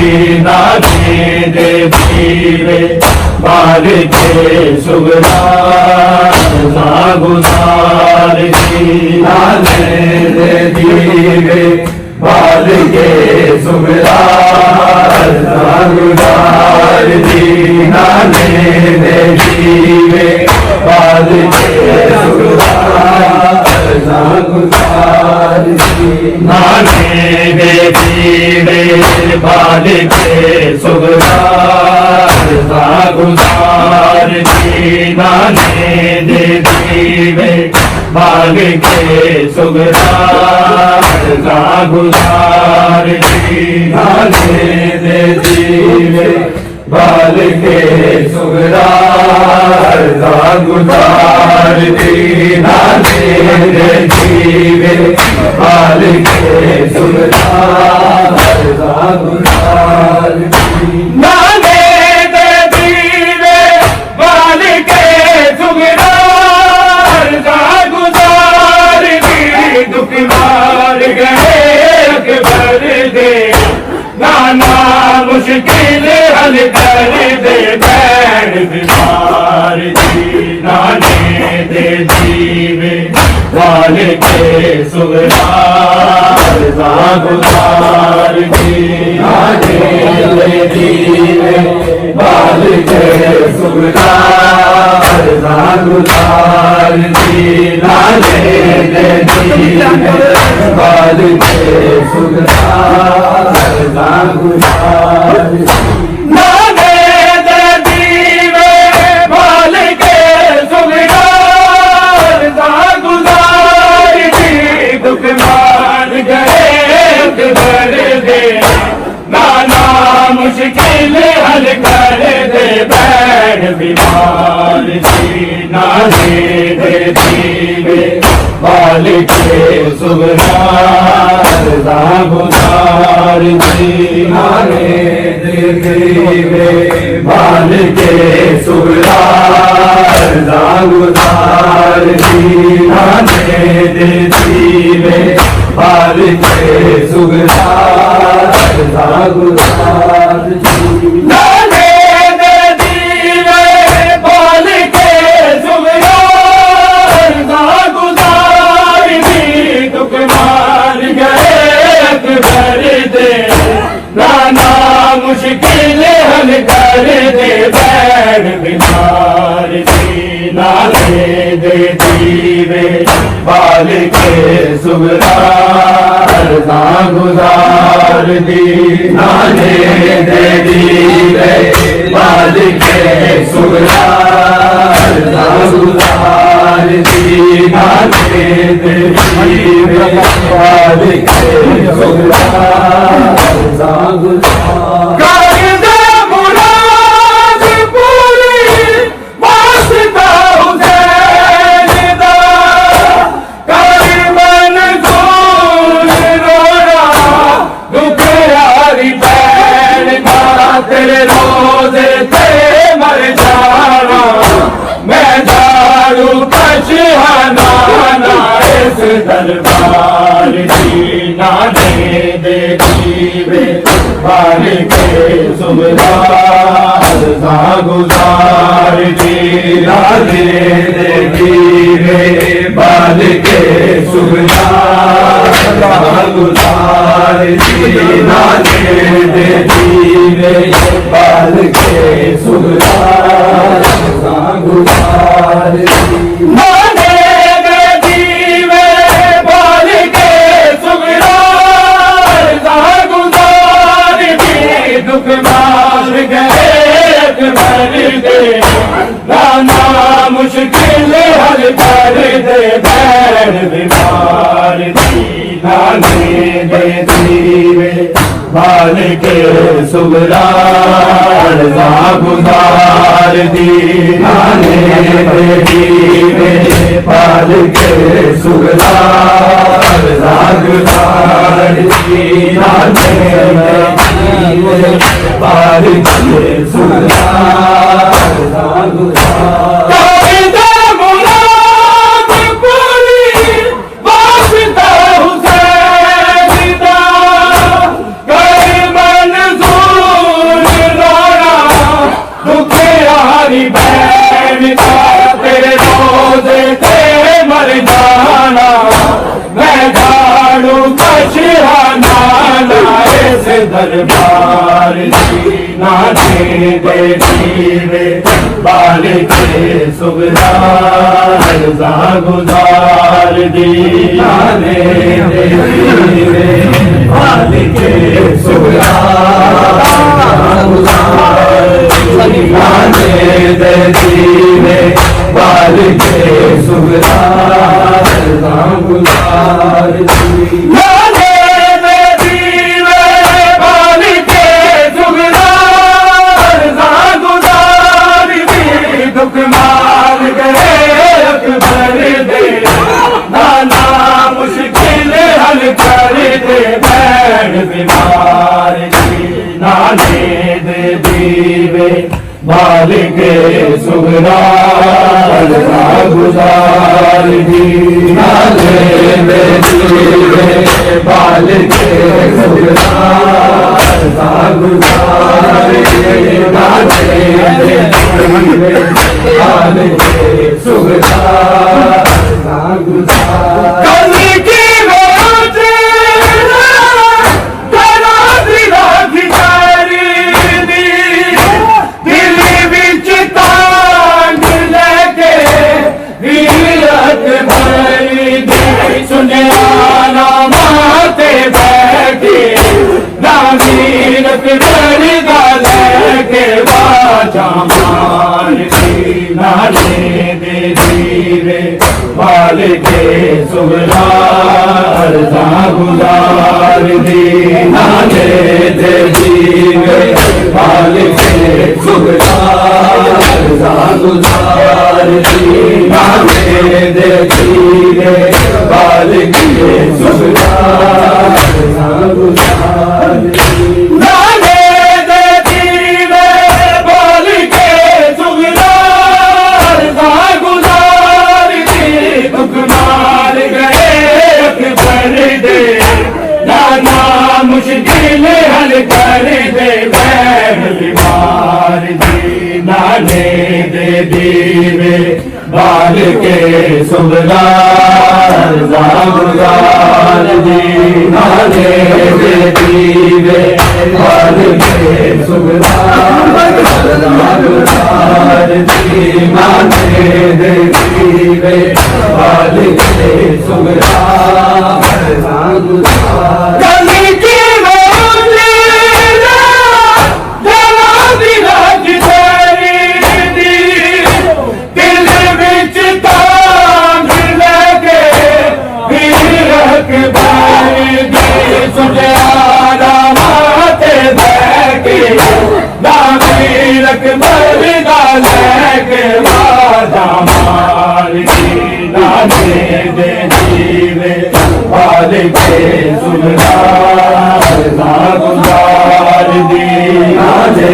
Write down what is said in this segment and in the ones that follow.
नाने दे दीवे बाल के सुगरार गुजार दी नाने दे दीवे बाल के सुगरार गुजार दी नाने दे दीवे बाल के सुगरार गुजार दी नाने दे दीवे बाल के सुगरार गुजार दी नाने दे दीवे बाल के सुगरार गुजार दी नाने दे दीवे बाल के सुगरार गुजार दी नाने दे दीवे बाल के सुगरार गुजार दी नाने दे दीवे बाल के सुगरार गुजार दी दुख मार गए अकबर दे नाना मुश्किल हल कर दे बैठ बीमार दी नाने दे दीवे बाल के सुगरार गुजार दी नाने दे दीवे बाल के सुगरार गुजार दी नाने दे दीवे बाल के सुगरार गुजार नाने दे दीवे बाल के सुगरार गुजार दी दुख मार गए अकबर दे नाना मुश्किल हल कर दे बैठ बीमार दी नाने दे दीवे बाल के सुगरार गुजार दी नाने दे दीवे बाल के सुगरार गुजार दी नाने दे दीवे बाल के सुगरार गुजार दी नाने दे दीवे बाल के सुगरार गुजार दी दुख मार गए अकबर दे नाना मुश्किल हल कर दे बैठ बीमार दी नाने दे दीवे बाल के सुगरार गुजार दी नाने दे दीवे बाल के सुगरार गुजार दी नाने दे दीवे बाल के सुगरार गुजार तेरे रोजे थे मर जाना मैं झाड़ू कशहाना इस दरबार की नाने दे दीवे बाल के सुगरार गुजार दी नाने दे दीवे बाल के सुगरार गुजार दी नाने दे दीवे बाल के सुगरार गुजार दी नाने दे दीवे बाल के सुगरार गुजार दी दुख मार गए अकबर दे नाना मुश्किल हल कर दे बैठ बीमार दी नाने दे दीवे बाल के सुगरार गुजार दी नाने दे दीवे बाल के सुगरार गुजार दी नाने दे दीवे बाल के सुगरार गुजार दरबार जी नाचे दे दीवे बाल के सुगदार गुजार दी नाने दे दीवे बाल के सुगदार नाने दे दीवे बाल के सुगदार गुजार दी बीमार जी नाने दे दीवे बाल के सुगदार गुजार दी नाने दे दीवे बाल के सुगदार गुजार दी नाने दे दीवे बाल के सुगदार गुजार नाने दे दीवे बाल के सुगदार गुजार दी नाने दे दीवे बाल के सुगदार गुजार दी नाने दे दीवे बाल के सुगदार गुजार दी मुश्किल हल कर दे बीमार जी नाने दे दीवे बाल के सुगदार गुजार दी नाने दे दीवे बाल के सुगदार गुजार दी नाने दे दीवे बाल के सुगदार गुजार नाने दे दीवे बाल के सुगदार गुजार दी नाने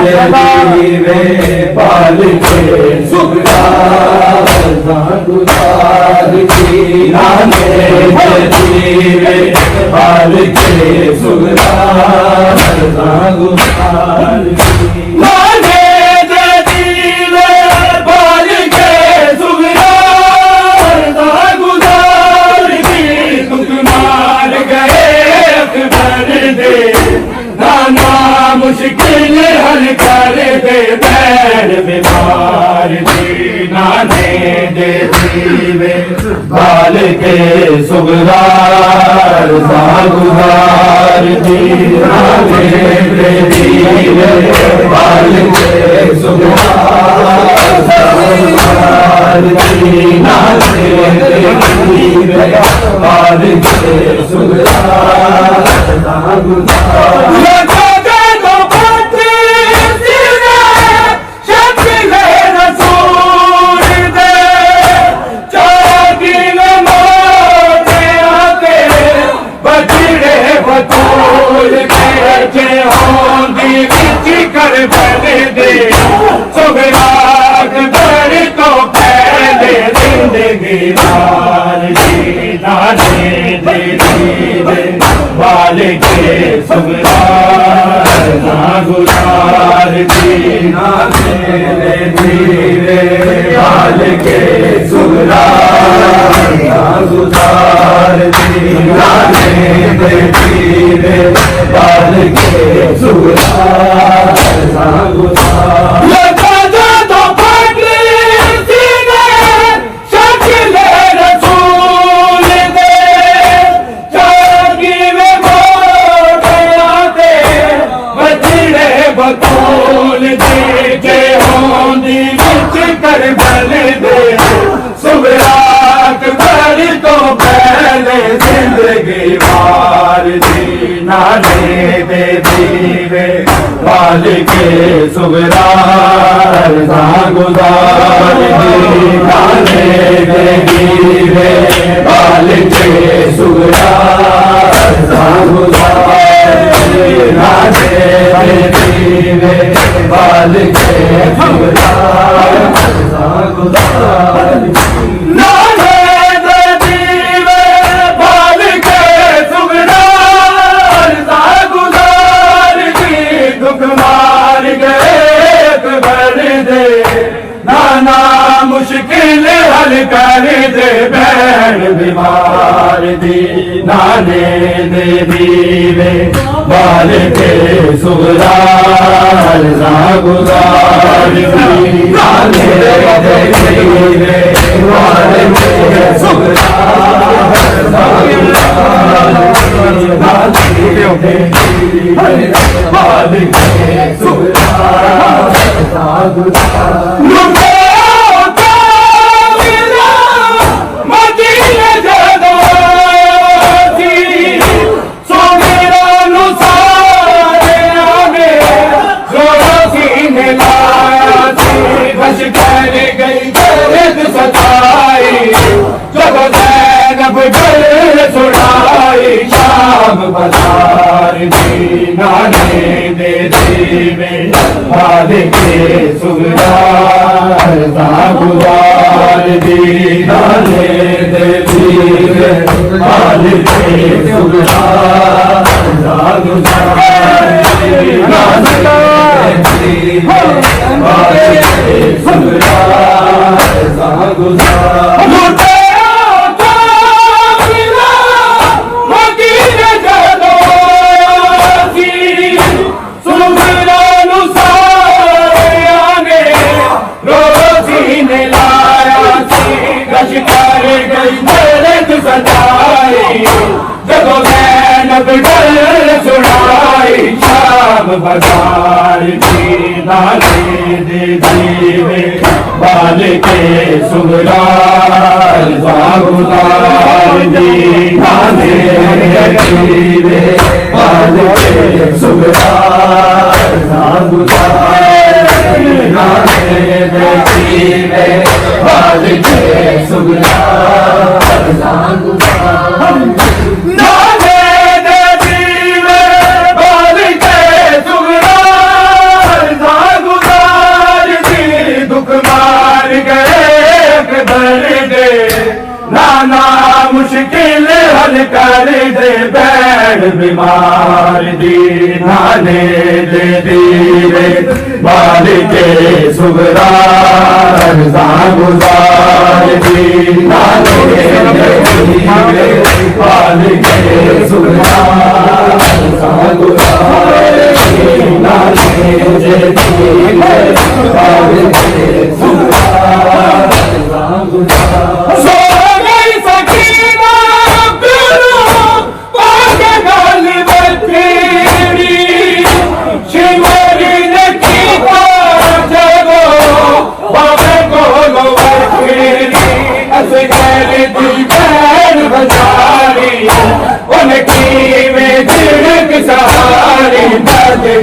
दे दीवे बाल के सुगदार गुजार दी नाने दे दीवे बाल के सुगदार गुजार दी मुश्किल हल कर दे बैर बीमार जी नाने दे दीवे बाल के सुगदार गुजार दी नाने दे दीवे बाल के सुगदार गुजार दी नाने दे दीवे बाल के सुगदार गुजार बाल के सुगदार गुजार दी नाने दे दीवे बाल के सुगदार गुजार दी नाने दे दीवे बाल के सुगरार सागुदार लगा जाता फटले सीने शक्ल रसूल दे जागी में मोड़े आते बचड़े बतूल दे के होंदी विच कर बल दे सुगरात कर तो पहले जिंदगी मार दी नाने दे दीवे बाल के सुगरार सागुदार दी नाने दे दीवे बाल के सुगरार सागुदार दी नाने दे दीवे बाल के सुगरार सागुदार नाने दे दीवे बाल के सुगरार सागुदार दी दुख मार गए अकबर दे नाना मुश्किल हल कर दे बैन बीमार दी नाने दे दीवे बाल के सुगरार सागुदार दी नाने दे दीवे बाल के सुगरार सागुदार दी नाने दे दीवे बाल के सुगरार सागुदार बाजार दी नाने दे दीवे बाल के सुगरार सागुदार दी नाने दे दीवे बाल के सुगरार सागुदार दी नाने दे दीवे बाल के सुगरार सागुदार बाजार की नाने दे दीवे बाल के सुगरार सागुदार दी नाने दे दीवे बाल के सुगरार सागुदार दी नाने दे दीवे बाल के सुगरार सागुदार नाना मुश्किल हल कर दे बैन बीमार दी नाने दे दीवे बाल के सुगरार सागुदार दी नाने दे दीवे बाल के सुगरार सागुदार दी नाने दे दीवे बाल के सुगरार सागुदार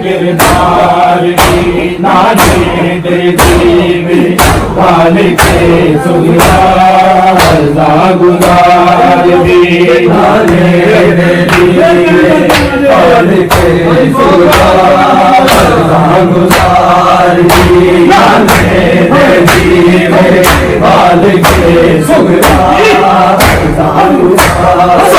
गिरदार की नाने दे दीवे बाल के सुगरार सागुदार दी नाने दे दीवे बाल के सुगरार सागुदार दी नाने दे दीवे बाल के सुगरार सागुदार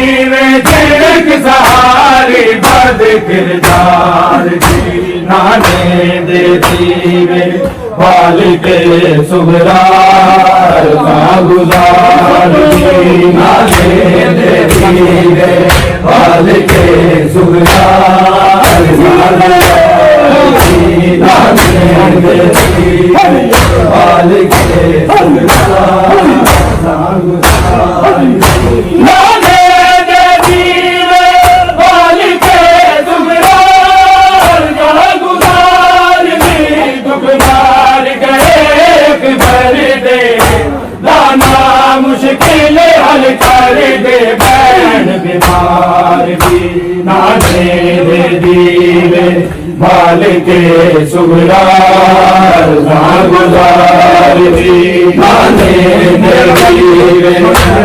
दीवे देख सहारे बद किरदार जी नाने दे दीवे बाल के सुगरार गुजार जी नाने दे दीवे बाल के सुगरार जी नाने दे दीवे बाल के सुगरार मुश्किल हल कर दे बैन बीमार भी नाने दे दीवे बाल के सुगरार गुजार भी नाने दे दीवे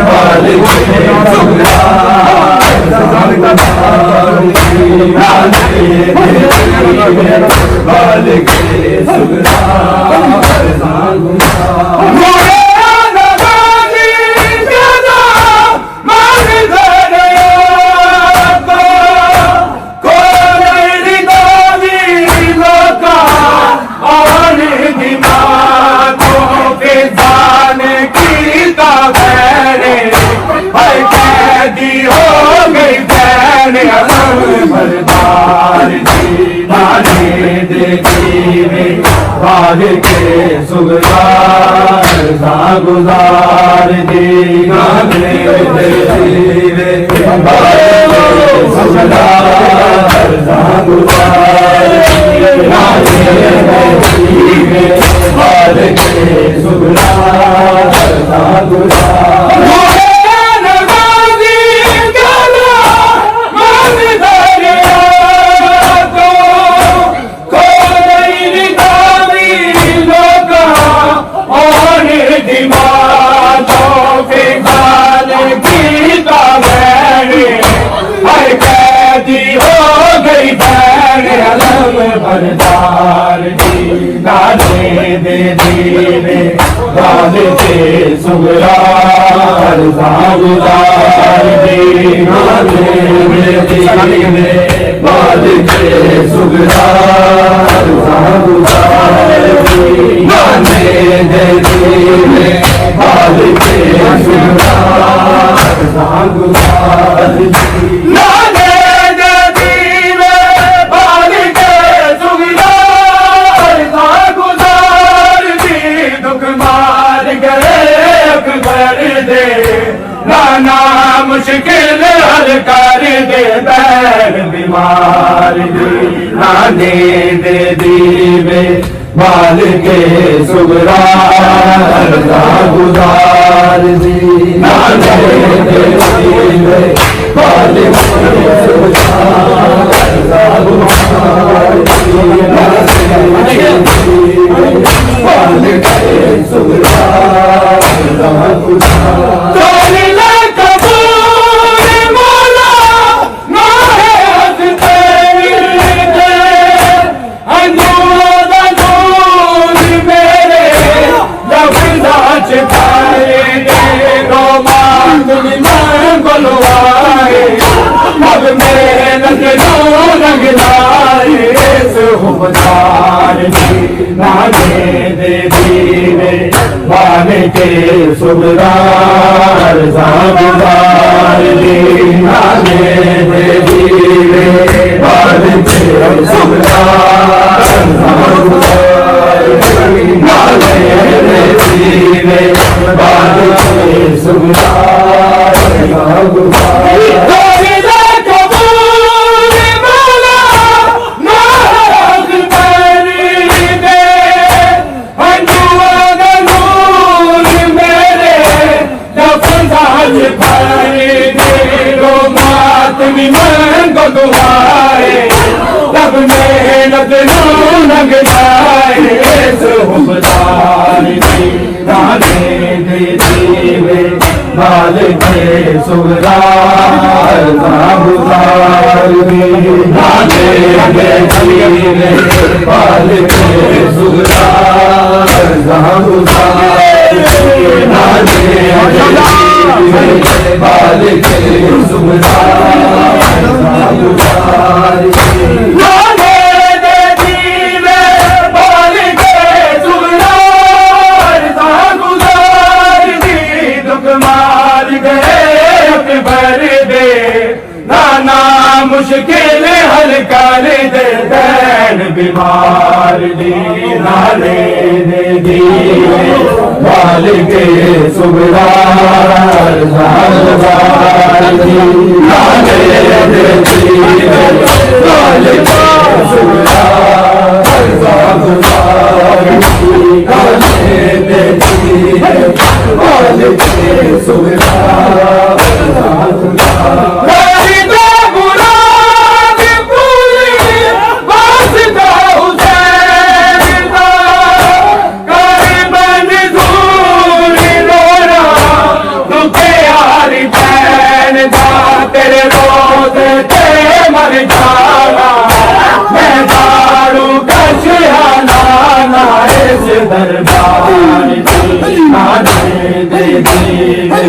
बाल के सुगरार नाने दे दीवे बाल के सुगरार गुजार बाल के सुगरार गुजार दी नाने दे दीवे बाल के सुगरार गुजार नाने दे दीवे बाल के सुगरार गुजार बरदार जी नाने दे दीवे बाल के सुगरार गुजार जी नाने दे दीवे बाल के सुगरार गुजार जी नाने दे दीवे बाल के सुगरार गुजार जी मुश्किल हल कर दे बैन बीमार जी नाने दे दीवे बाल के सुगरार गुजार जी नाने दे दीवे बाल के सुगरार गुजार जी नाने दे दीवे बाल के सुगरार गुजार नाने दे दीवे बाल के सुगरार गुजार जी नाने दे दीवे बाल के सुगरार गुजार जी नाने दे दीवे बाल के सुगरार गुजार तब मेहनत नग नाने दे दीवे बाल के सुगरार गुजार नाने दे दीवे बाल के सुगरार गुजार नाने दे दीवे बाल के सुगरार मुश्किल हल कर दे दैन बीमार दी नाले दे दी बाल के सुबदार ज़ारदार दी नाले दे दी बाल के सुबदार ज़ारदार दी नाले दे दी बाल के सुबदार ज़ारदार तेरे रोज ते मर जाना मैं दारू कशियाना ना इस दरबार की नाने दे दीवे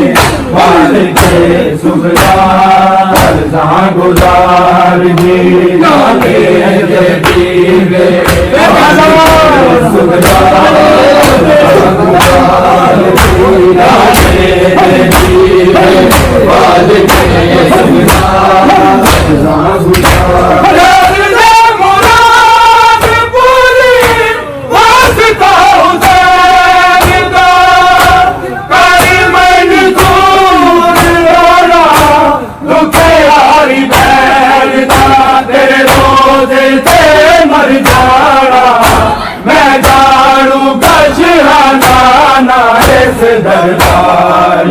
बाल के सुबदार जहाँ गुजार दी नाने दे दीवे सुबदार नाने दे दीवे बाल के दरबार